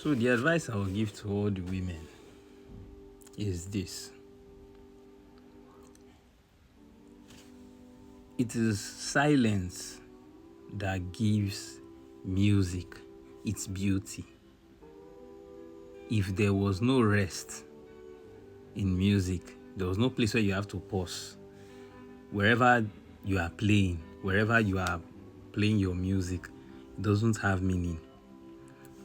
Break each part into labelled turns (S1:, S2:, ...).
S1: So the advice I will give to all the women is this. It is silence that gives music its beauty. If there was no rest in music, there was no place where you have to pause. Wherever you are playing your music, it doesn't have meaning.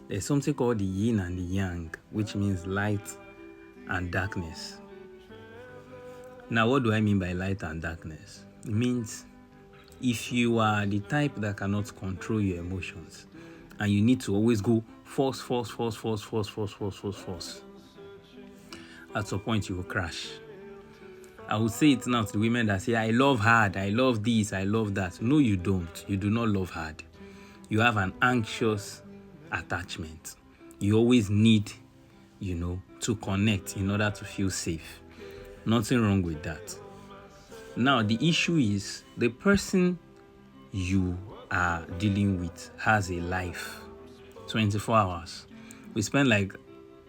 S1: There's something called the yin and the yang, which means light and darkness. Now, what do I mean by light and darkness? It means if you are the type that cannot control your emotions and you need to always go force, at some point you will crash. I would say it now to the women that say, I love hard, I love this, I love that. No, you don't. You do not love hard. You have an anxious attachment. You always need, to connect in order to feel safe. Nothing wrong with that. Now, the issue is the person you are dealing with has a life, 24 hours. We spend like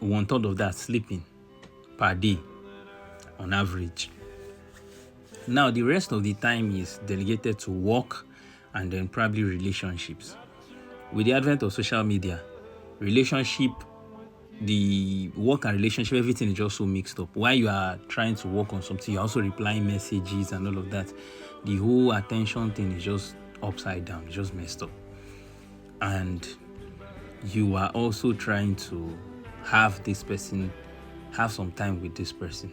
S1: 1/3 of that sleeping per day on average. Now, the rest of the time is delegated to work and then probably relationships. With the advent of social media, the work and relationship, everything is just so mixed up. While you are trying to work on something, you're also replying messages and all of that. The whole attention thing is just upside down, it's just messed up. And you are also trying to have some time with this person.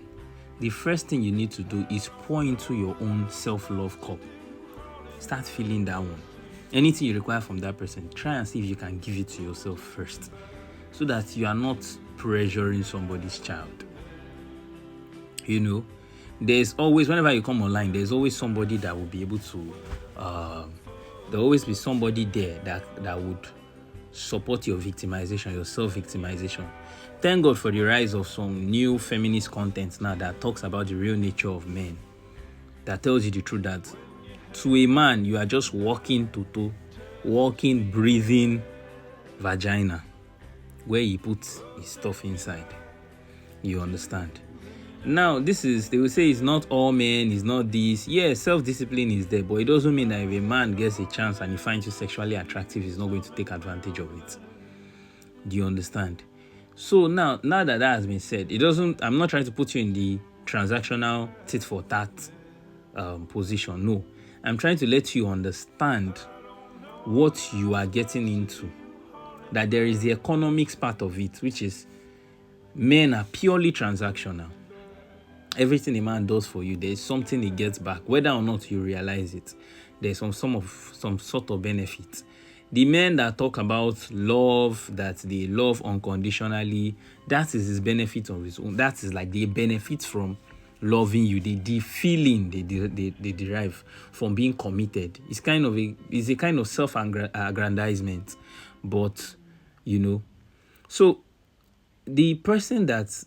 S1: The first thing you need to do is pour into your own self-love cup. Start filling that one. Anything you require from that person, try and see if you can give it to yourself first, so that you are not pressuring somebody's child. There's always, whenever you come online, there's always somebody that will be able to, there'll always be somebody there that would support your victimization, your self-victimization. Thank God for the rise of some new feminist content now that talks about the real nature of men, that tells you the truth that to a man, you are just walking, breathing vagina, where he puts his stuff inside. You understand? Now, they will say it's not all men, it's not this. Yes, self-discipline is there, but it doesn't mean that if a man gets a chance and he finds you sexually attractive, he's not going to take advantage of it. Do you understand? So now that has been said, I'm not trying to put you in the transactional tit for tat position. No, I'm trying to let you understand what you are getting into. That there is the economics part of it, which is men are purely transactional. Everything a man does for you, there's something he gets back, whether or not you realize it. There's some sort of benefit. The men that talk about love, that they love unconditionally, that is his benefit of his own. That is like the benefit from loving you, the feeling they derive from being committed. It's a kind of self-aggrandizement. But, so the person that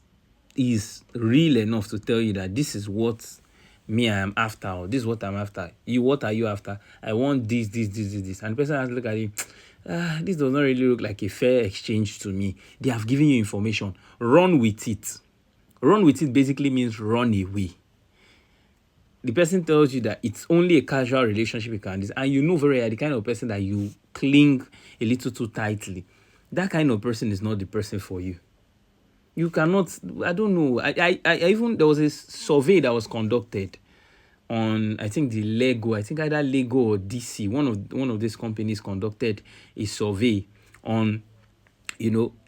S1: is real enough to tell you that this is what I am after, or this is what I'm after. What are you after? I want this. And the person has to look at it. This does not really look like a fair exchange to me. They have given you information. Run with it. Run with it basically means run away. The person tells you that it's only a casual relationship you can do, and you know very well the kind of person that you cling a little too tightly. That kind of person is not the person for you. You cannot, I don't know. I even, there was a survey that was conducted on, I think either Lego or DC. One of these companies conducted a survey on,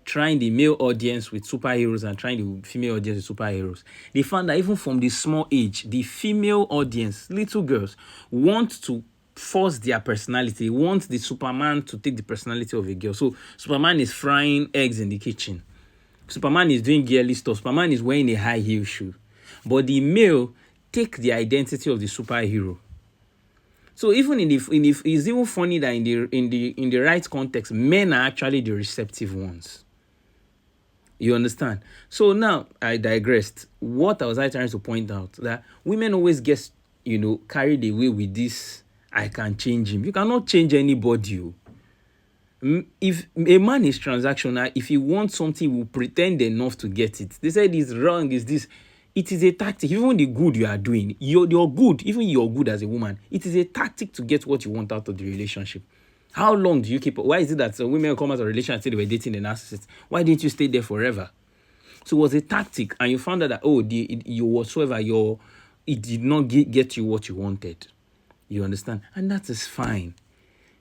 S1: trying the male audience with superheroes and trying the female audience with superheroes. They found that even from the small age, the female audience, little girls, want to force their personality, want the Superman to take the personality of a girl. So Superman is frying eggs in the kitchen. Superman is doing girly stuff. Superman is wearing a high heel shoe. But the male take the identity of the superhero. So even it's even funny that in the right context, men are actually the receptive ones. You understand? So now I digressed. What I was trying to point out, that women always get carried away with this. I can change him. You cannot change anybody. If a man is transactional, if he wants something, he will pretend enough to get it. They said it's wrong, is this. It is a tactic. Even the good you are doing, you're good, even you're good as a woman, it is a tactic to get what you want out of the relationship. How long do you keep? Why is it that women come out of a relationship and say they were dating a narcissist? Why didn't you stay there forever? So it was a tactic, and you found out that it did not get you what you wanted. You understand? And that is fine.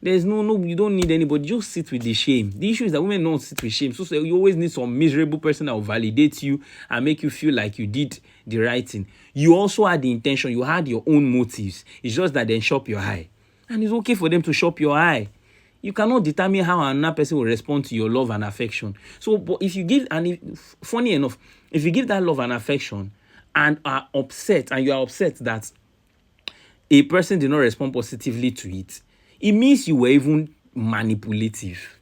S1: There's no, you don't need anybody. Just sit with the shame. The issue is that women don't sit with shame. So you always need some miserable person that will validate you and make you feel like you did the right thing. You also had the intention. You had your own motives. It's just that they shop your eye. And it's okay for them to shop your eye. You cannot determine how another person will respond to your love and affection. So, but if you give, funny enough, if you give that love and affection and are upset, and you are upset that a person did not respond positively to it, it means you were even manipulative.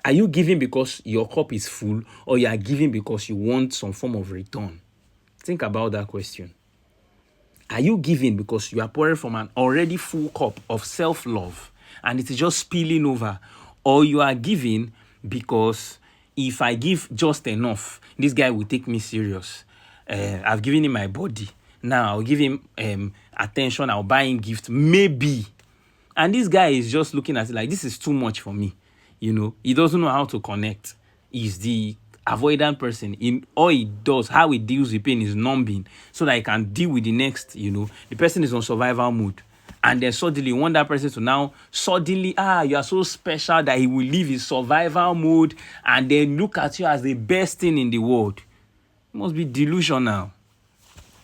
S1: Are you giving because your cup is full, or you are giving because you want some form of return? Think about that question. Are you giving because you are pouring from an already full cup of self-love and it is just spilling over, or you are giving because if I give just enough, this guy will take me serious. I've given him my body. Now I'll give him attention. I'll buy him gift. Maybe. And this guy is just looking at it like, this is too much for me. You know, he doesn't know how to connect. He's the avoidant person. All he does, how he deals with pain is numbing so that he can deal with the next, the person is on survival mode. And then suddenly you want that person to now you are so special that he will leave his survival mode and then look at you as the best thing in the world. It must be delusional.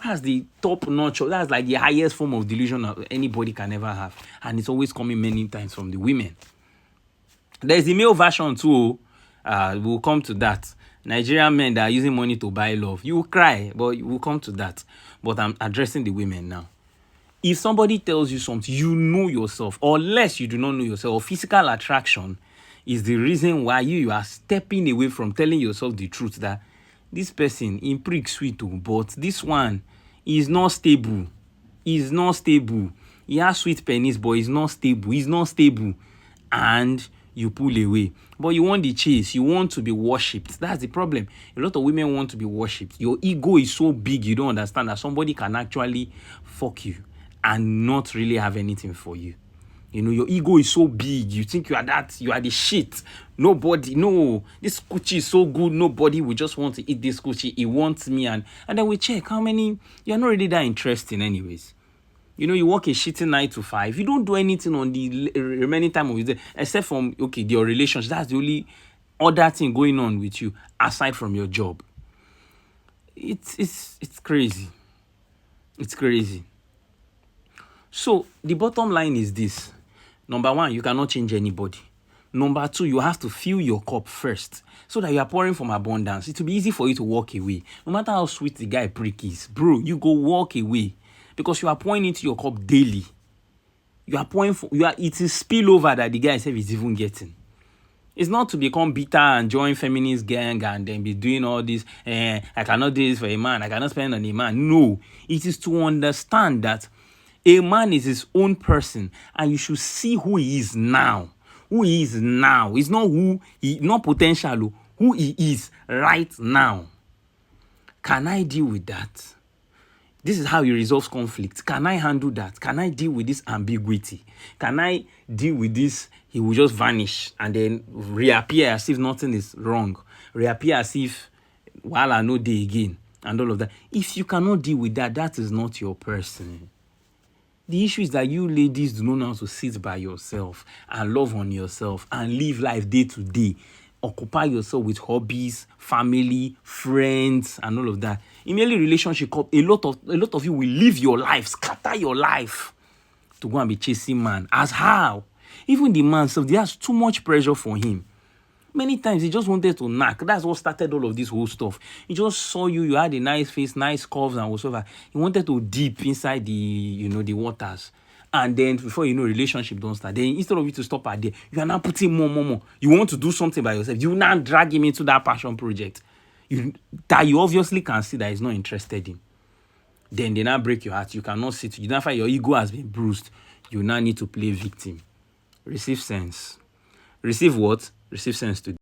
S1: That's the top notch. That's like the highest form of delusion anybody can ever have. And it's always coming many times from the women. There's the male version too. We'll come to that. Nigerian men that are using money to buy love. You will cry, but we'll come to that. But I'm addressing the women now. If somebody tells you something, you know yourself, or less you do not know yourself, or physical attraction is the reason why you are stepping away from telling yourself the truth that this person in prick sweet, but this one is not stable. He's not stable. He has sweet pennies, but he's not stable. He's not stable. And you pull away. But you want the chase. You want to be worshipped. That's the problem. A lot of women want to be worshipped. Your ego is so big, you don't understand that somebody can actually fuck you and not really have anything for you. Your ego is so big. You think you are the shit. This coochie is so good. Nobody will just want to eat this coochie. He wants me. And then we check how many. You're not really that interesting anyways. You work a shitty 9 to 5. You don't do anything on the remaining time of your day, except from, your relationship. That's the only other thing going on with you, aside from your job. It's crazy. It's crazy. So, the bottom line is this. Number one, you cannot change anybody. Number two, you have to fill your cup first so that you are pouring from abundance. It will be easy for you to walk away. No matter how sweet the guy prick is, bro, you go walk away because you are pouring into your cup daily. It is spillover that the guy himself is even getting. It's not to become bitter and join feminist gang and then be doing all this. I cannot do this for a man. I cannot spend on a man. No, it is to understand that a man is his own person, and you should see who he is now. Who he is now. It's not not potential, who he is right now. Can I deal with that? This is how he resolves conflict. Can I handle that? Can I deal with this ambiguity? Can I deal with this? He will just vanish and then reappear as if nothing is wrong. Reappear as if while I know day again and all of that. If you cannot deal with that, that is not your person. The issue is that you ladies do not know how to sit by yourself and love on yourself and live life day to day. Occupy yourself with hobbies, family, friends, and all of that. In merely relationship, a lot of you will live your life, scatter your life to go and be chasing man. As how? Even the man self, there's too much pressure for him. Many times he just wanted to knack. That's what started all of this whole stuff. He just saw you had a nice face, nice curves and whatsoever. He wanted to dip inside the waters. And then before relationship don't start. Then instead of you to stop at there, you are now putting more. You want to do something by yourself. You now drag him into that passion project. That you obviously can see that he's not interested in. Then they now break your heart. You cannot sit. You now find your ego has been bruised. You now need to play victim. Receive sense. Receive what? Receive sense today.